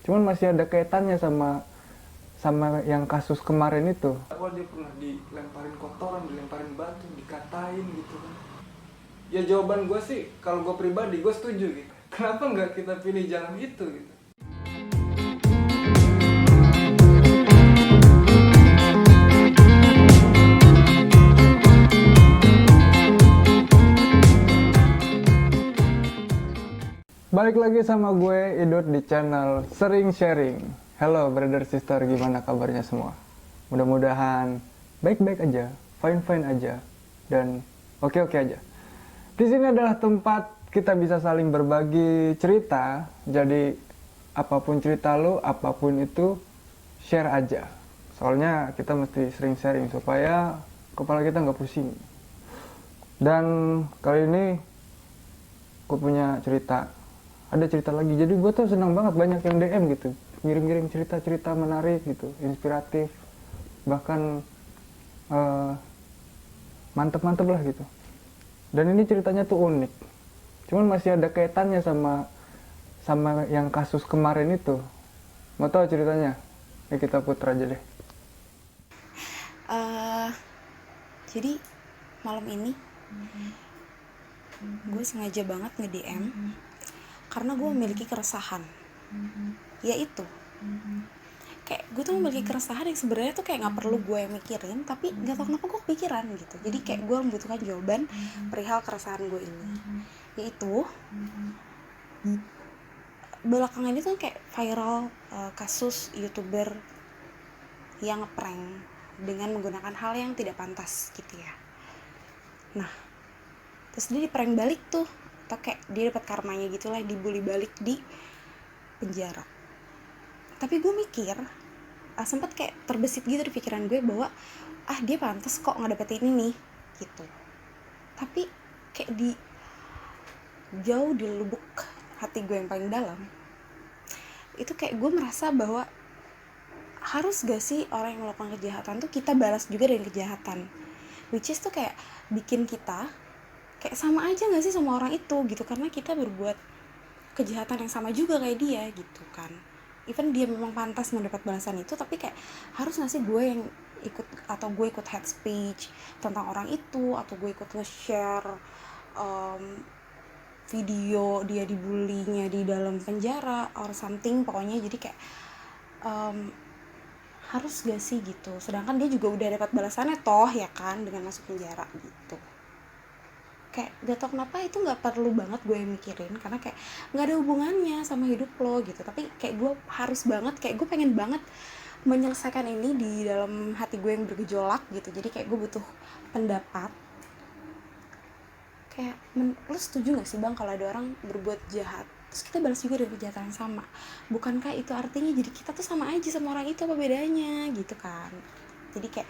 Cuman masih ada kaitannya sama yang kasus kemarin itu. Wah, dia pernah dilemparin kotoran, dilemparin batu, dikatain gitu kan. Ya jawaban gue sih, kalau gue pribadi gue setuju gitu. Kenapa nggak kita pilih jalan itu gitu? Balik lagi sama gue Idut di channel Sering Sharing. Halo brother sister, gimana kabarnya semua? Mudah-mudahan baik-baik aja, fine-fine aja, dan oke-oke aja. Di sini adalah tempat kita bisa saling berbagi cerita. Jadi apapun cerita lo, apapun itu, share aja. Soalnya kita mesti sering sharing supaya kepala kita nggak pusing. Dan kali ini gue punya cerita. Ada cerita lagi, jadi gue tuh senang banget banyak yang DM gitu, ngirim-ngirim cerita-cerita menarik gitu, inspiratif, bahkan mantep-mantep lah gitu. Dan ini ceritanya tuh unik, cuman masih ada kaitannya sama yang kasus kemarin itu. Mau tahu ceritanya? Ya kita putar aja deh. Jadi malam ini gue sengaja banget nge-DM karena gue memiliki keresahan, yaitu kayak gue tuh memiliki keresahan yang sebenarnya tuh kayak nggak perlu gue yang mikirin, tapi nggak tahu kenapa gue kepikiran gitu. Jadi kayak gue membutuhkan jawaban perihal keresahan gue ini, yaitu belakangan ini tuh kayak viral kasus YouTuber yang ngeprank dengan menggunakan hal yang tidak pantas gitu ya. Nah, terus dia di-prank balik tuh, atau kayak dia dapat karmanya gitulah, dibully balik di penjara. Tapi gue mikir, sempat kayak terbesit gitu di pikiran gue bahwa dia pantas kok ngedapetin ini gitu. Tapi kayak jauh di lubuk hati gue yang paling dalam, itu kayak gue merasa bahwa harus gak sih orang yang melakukan kejahatan tuh kita balas juga dengan kejahatan, which is tuh kayak bikin kita kayak sama aja gak sih sama orang itu gitu, karena kita berbuat kejahatan yang sama juga kayak dia gitu kan. Even dia memang pantas mendapat balasan itu, tapi kayak harus gak sih gue yang ikut, atau gue ikut hate speech tentang orang itu, atau gue ikut nge-share video dia dibulinya di dalam penjara or something pokoknya. Jadi kayak harus gak sih gitu, sedangkan dia juga udah dapat balasannya toh ya kan, dengan masuk penjara gitu. Kayak gak tau kenapa itu gak perlu banget gue mikirin, karena kayak gak ada hubungannya sama hidup lo gitu. Tapi kayak gue harus banget, kayak gue pengen banget menyelesaikan ini di dalam hati gue yang bergejolak gitu. Jadi kayak gue butuh pendapat. Kayak lo setuju gak sih bang kalau ada orang berbuat jahat terus kita balas juga dengan kejahatan yang sama? Bukankah itu artinya jadi kita tuh sama aja sama orang itu, apa bedanya gitu kan? Jadi kayak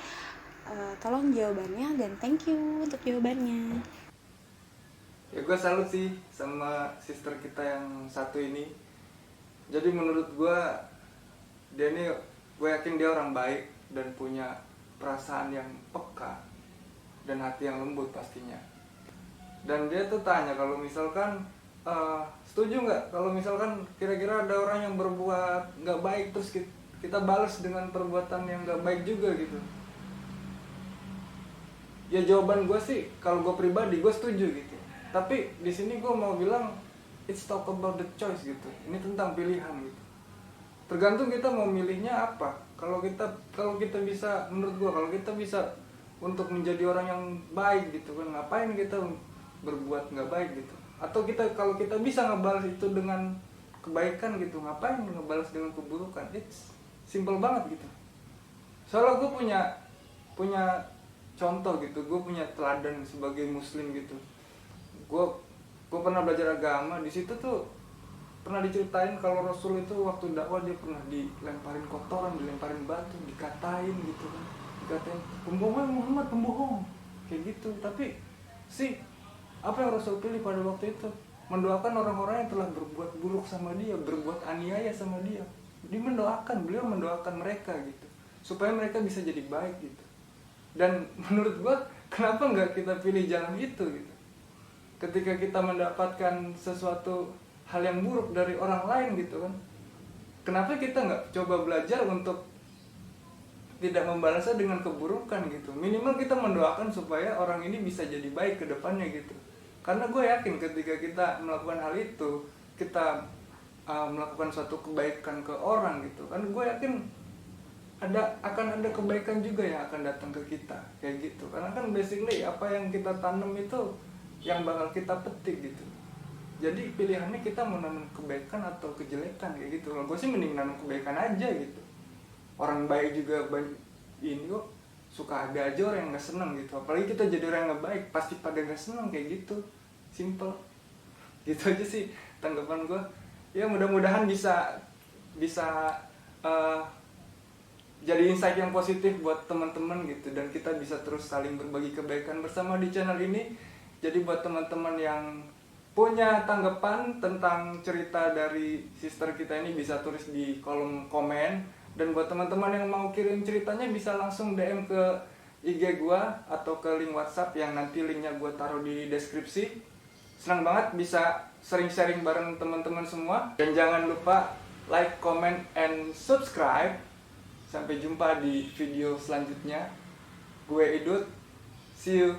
tolong jawabannya, dan thank you untuk jawabannya. Ya gue salut sih sama sister kita yang satu ini. Jadi menurut gue, dia ini, gue yakin dia orang baik dan punya perasaan yang peka dan hati yang lembut pastinya. Dan dia tuh tanya kalau misalkan setuju nggak kalau misalkan kira-kira ada orang yang berbuat nggak baik terus kita balas dengan perbuatan yang nggak baik juga gitu. Ya jawaban gue sih, kalau gue pribadi gue setuju gitu. Tapi di sini gue mau bilang it's talk about the choice gitu. Ini tentang pilihan gitu. Tergantung kita mau milihnya apa. Kalau kita bisa, menurut gue kalau kita bisa untuk menjadi orang yang baik gitu kan, ngapain kita berbuat nggak baik gitu? Atau kalau kita bisa ngebalas itu dengan kebaikan gitu, ngapain ngebalas dengan keburukan? It's simple banget gitu. Soalnya gue punya contoh gitu, gue punya teladan sebagai muslim gitu. Gue pernah belajar agama, di situ tuh pernah diceritain kalau Rasul itu waktu dakwah dia pernah dilemparin kotoran, dilemparin batu, dikatain gitu kan, dikatain pembohong Muhammad, pembohong kayak gitu. Tapi sih apa yang Rasul pilih pada waktu itu? Mendoakan orang-orang yang telah berbuat buruk sama dia, berbuat aniaya sama dia. Beliau mendoakan mereka gitu, supaya mereka bisa jadi baik gitu. Dan menurut gua, kenapa nggak kita pilih jalan itu gitu? Ketika kita mendapatkan sesuatu hal yang buruk dari orang lain gitu kan, kenapa kita nggak coba belajar untuk tidak membalasnya dengan keburukan gitu. Minimal kita mendoakan supaya orang ini bisa jadi baik ke depannya gitu. Karena gue yakin ketika kita melakukan hal itu, kita melakukan suatu kebaikan ke orang gitu kan, gue yakin akan ada kebaikan juga yang akan datang ke kita kayak gitu. Karena kan basically apa yang kita tanam itu yang bakal kita petik gitu. Jadi pilihannya kita mau nanam kebaikan atau kejelekan kayak gitu. Kalau gue sih mending nanam kebaikan aja gitu. Orang baik juga ini kok, suka ada aja orang yang nggak seneng gitu. Apalagi kita jadi orang yang nggak baik, pasti pada nggak seneng kayak gitu. Simple. Gitu aja sih tanggapan gue. Ya mudah-mudahan bisa jadi insight yang positif buat teman-teman gitu, dan kita bisa terus saling berbagi kebaikan bersama di channel ini. Jadi buat teman-teman yang punya tanggapan tentang cerita dari sister kita ini bisa tulis di kolom komen. Dan buat teman-teman yang mau kirim ceritanya bisa langsung DM ke IG gua atau ke link WhatsApp yang nanti linknya gua taruh di deskripsi. Senang banget bisa sering sharing bareng teman-teman semua. Dan jangan lupa like, comment, and subscribe. Sampai jumpa di video selanjutnya. Gue Idut. See you.